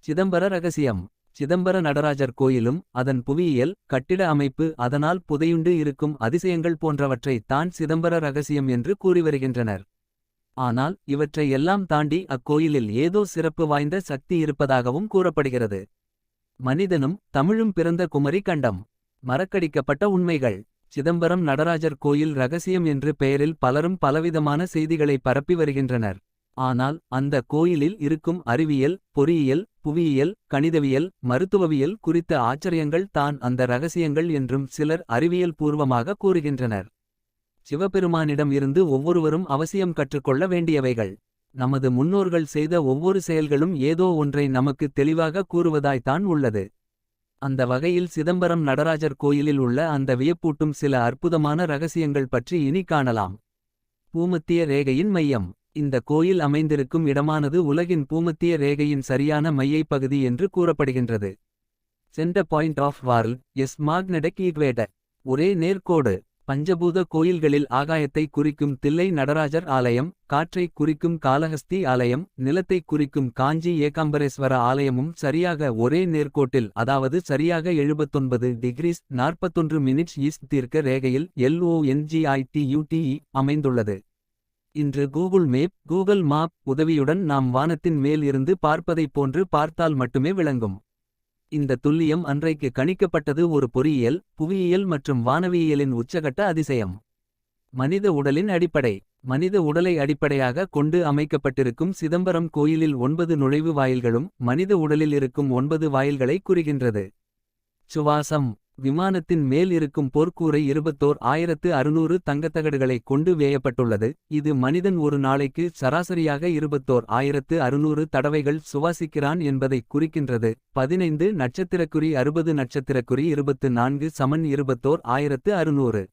சிதம்பர ரகசியம். சிதம்பர நடராஜர் கோயிலும் அதன் புவியியல் கட்டிட அமைப்பு அதனால் புதையுண்டு இருக்கும் அதிசயங்கள் போன்றவற்றை தான் சிதம்பர ரகசியம் என்று கூறிவருகின்றனர். ஆனால் இவற்றை எல்லாம் தாண்டி அக்கோயிலில் ஏதோ சிறப்பு வாய்ந்த சக்தி இருப்பதாகவும் கூறப்படுகிறது. மனிதனும் தமிழும் பிறந்த குமரி கண்டம். மறக்கடிக்கப்பட்ட உண்மைகள். சிதம்பரம் நடராஜர் கோயில் ரகசியம் என்று பெயரில் பலரும் பலவிதமான செய்திகளை பரப்பி வருகின்றனர். ஆனால் அந்த கோயிலில் இருக்கும் அறிவியல், பொறியியல், புவியியல், கணிதவியல், மருத்துவவியல் குறித்த ஆச்சரியங்கள் தான் அந்த ரகசியங்கள் என்றும் சிலர் அறிவியல் பூர்வமாக கூறுகின்றனர். சிவபெருமானிடம் இருந்து ஒவ்வொருவரும் அவசியம் கற்றுக்கொள்ள வேண்டியவைகள். நமது முன்னோர்கள் செய்த ஒவ்வொரு செயல்களும் ஏதோ ஒன்றை நமக்கு தெளிவாக கூறுவதாய்த்தான் உள்ளது. அந்த வகையில் சிதம்பரம் நடராஜர் கோயிலில் உள்ள அந்த வியப்பூட்டும் சில அற்புதமான ரகசியங்கள் பற்றி இனி காணலாம். பூமத்திய ரேகையின் மையம். இந்த கோயில் அமைந்திருக்கும் இடமானது உலகின் பூமத்திய ரேகையின் சரியான மையப்பகுதி என்று கூறப்படுகின்றது. Centre point of world's magnetic equator. ஒரே நேர்கோடு. பஞ்சபூத கோயில்களில் ஆகாயத்தை குறிக்கும் தில்லை நடராஜர் ஆலயம், காற்றை குறிக்கும் காளஹஸ்தி ஆலயம், நிலத்தை குறிக்கும் காஞ்சி ஏகாம்பரேஸ்வர ஆலயமும் சரியாக ஒரே நேர்கோட்டில், அதாவது சரியாக 79 டிகிரிஸ் 41 மினிட்ஸ் ஈஸ்ட் தீர்க்க ரேகையில் LONGITUTE அமைந்துள்ளது. இன்று கூகுள் மாப் உதவியுடன் நாம் வானத்தின் மேல் இருந்து பார்ப்பதைப் போன்று பார்த்தால் மட்டுமே விளங்கும். இந்த துல்லியம் அன்றைக்கு கணிக்கப்பட்டது ஒரு பொறியியல், புவியியல் மற்றும் வானவியலின் உச்சகட்ட அதிசயம். மனித உடலின் அடிப்படை. மனித உடலை அடிப்படையாக கொண்டு அமைக்கப்பட்டிருக்கும் சிதம்பரம் கோயிலில் 9 நுழைவு வாயில்களும் மனித உடலில் இருக்கும் 9 வாயில்களை குறிக்கின்றது. சுவாசம். விமானத்தின் மேல் இருக்கும் போர்க்கூரை 21,600 தங்கத்தகடுகளை கொண்டு வேயப்பட்டுள்ளது. இது மனிதன் ஒரு நாளைக்கு சராசரியாக 21,600 தடவைகள் சுவாசிக்கிறான் என்பதை குறிக்கின்றது. 15 நட்சத்திரக்குறி 60 நட்சத்திரக்குறி 24 சமன் 21,600.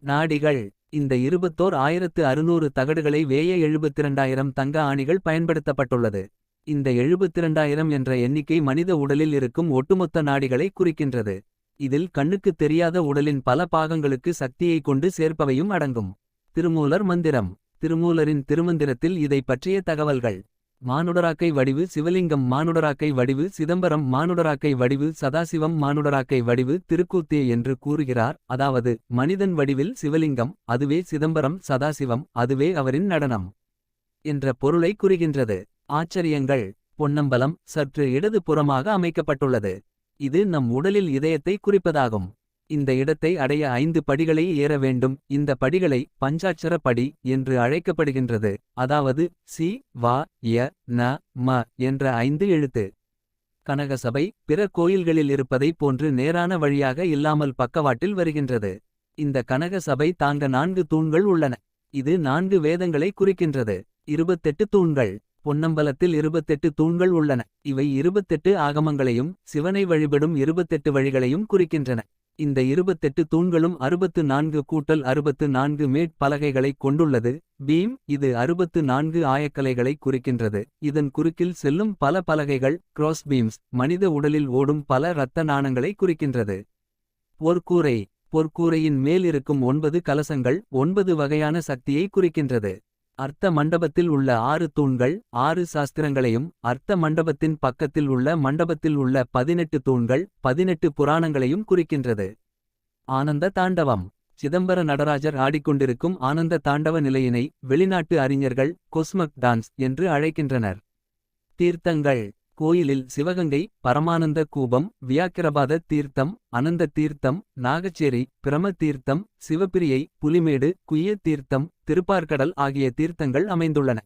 நாடிகள். இந்த 21,600 தகடுகளை வேய 72,000 தங்க ஆணிகள் பயன்படுத்தப்பட்டுள்ளது. இந்த 72,000 என்ற எண்ணிக்கை மனித உடலில் இருக்கும் ஒட்டுமொத்த நாடிகளை குறிக்கின்றது. இதில் கண்ணுக்கு தெரியாத உடலின் பல பாகங்களுக்கு சக்தியை கொண்டு சேர்ப்பவையும் அடங்கும். திருமூலர் மந்திரம். திருமூலரின் திருமந்திரத்தில் இதை பற்றிய தகவல்கள். மானுடராக்கை வடிவு சிவலிங்கம், மானுடராக்கை வடிவு சிதம்பரம், மானுடராக்கை வடிவு சதாசிவம், மானுடராக்கை வடிவு திருக்கூத்தே என்று கூறுகிறார். அதாவது மனிதன் வடிவில் சிவலிங்கம், அதுவே சிதம்பரம், சதாசிவம், அதுவே அவரின் நடனம் என்ற பொருளை குறிக்கின்றது. ஆச்சரியங்கள். பொன்னம்பலம் சற்று இடது புறமாக அமைக்கப்பட்டுள்ளது. இது நம் உடலில் இதயத்தை குறிப்பதாகும். இந்த இடத்தை அடைய 5 படிகளை ஏற வேண்டும். இந்த படிகளை பஞ்சாட்சர படி என்று அழைக்கப்படுகின்றது. அதாவது சி, வா, ய, ந, ம என்ற 5 எழுத்து. கனகசபை பிற கோயில்களில் இருப்பதைப் போன்று நேரான வழியாக இல்லாமல் பக்கவாட்டில் வருகின்றது. இந்த கனகசபை தாங்க 4 தூண்கள் உள்ளன. இது 4 வேதங்களை குறிக்கின்றது. 28 தூண்கள். பொன்னம்பலத்தில் 28 தூண்கள் உள்ளன. இவை 28 ஆகமங்களையும் சிவனை வழிபடும் 28 வழிகளையும் குறிக்கின்றன. இந்த 28 தூண்களும் 64 மேற்பலகைகளை கொண்டுள்ளது. பீம். இது 64 ஆயக்கலைகளை குறிக்கின்றது. இதன் குறுக்கில் செல்லும் பல பலகைகள் கிராஸ் பீம்ஸ் மனித உடலில் ஓடும் பல இரத்த நாணங்களை குறிக்கின்றது. பொற்கூரை. பொற்கூரையின் மேல் இருக்கும் 9 கலசங்கள் 9 வகையான சக்தியை குறிக்கின்றது. அர்த்த மண்டபத்தில் உள்ள 6 தூண்கள் 6 சாஸ்திரங்களையும், அர்த்த மண்டபத்தின் பக்கத்தில் உள்ள மண்டபத்தில் உள்ள 18 தூண்கள் 18 புராணங்களையும் குறிக்கின்றது. ஆனந்த தாண்டவம். சிதம்பர நடராஜர் ஆடிக்கொண்டிருக்கும் ஆனந்த தாண்டவ நிலையினை வெளிநாட்டு அறிஞர்கள் கொஸ்மக் டான்ஸ் என்று அழைக்கின்றனர். தீர்த்தங்கள். கோயிலில் சிவகங்கை, பரமானந்த கூபம், வியாக்கிரபாத தீர்த்தம், அனந்த தீர்த்தம், நாகச்சேரி, பிரம தீர்த்தம், சிவப்பிரியை, புலிமேடு, குய்ய தீர்த்தம், திருப்பார்கடல் ஆகிய தீர்த்தங்கள் அமைந்துள்ளன.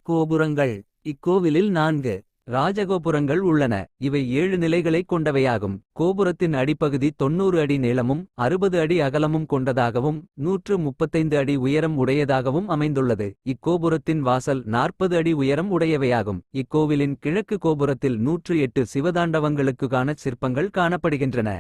கோபுரங்கள். இக்கோவிலில் 4 ராஜகோபுரங்கள் உள்ளன. இவை 7 நிலைகளை கொண்டவையாகும். கோபுரத்தின் அடிப்பகுதி 90 அடி நீளமும் 60 அடி அகலமும் கொண்டதாகவும் 135 அடி உயரம் உடையதாகவும் அமைந்துள்ளது. இக்கோபுரத்தின் வாசல் 40 அடி உயரம் உடையவையாகும். இக்கோவிலின் கிழக்கு கோபுரத்தில் 108 சிவதாண்டவங்களுக்கான சிற்பங்கள் காணப்படுகின்றன.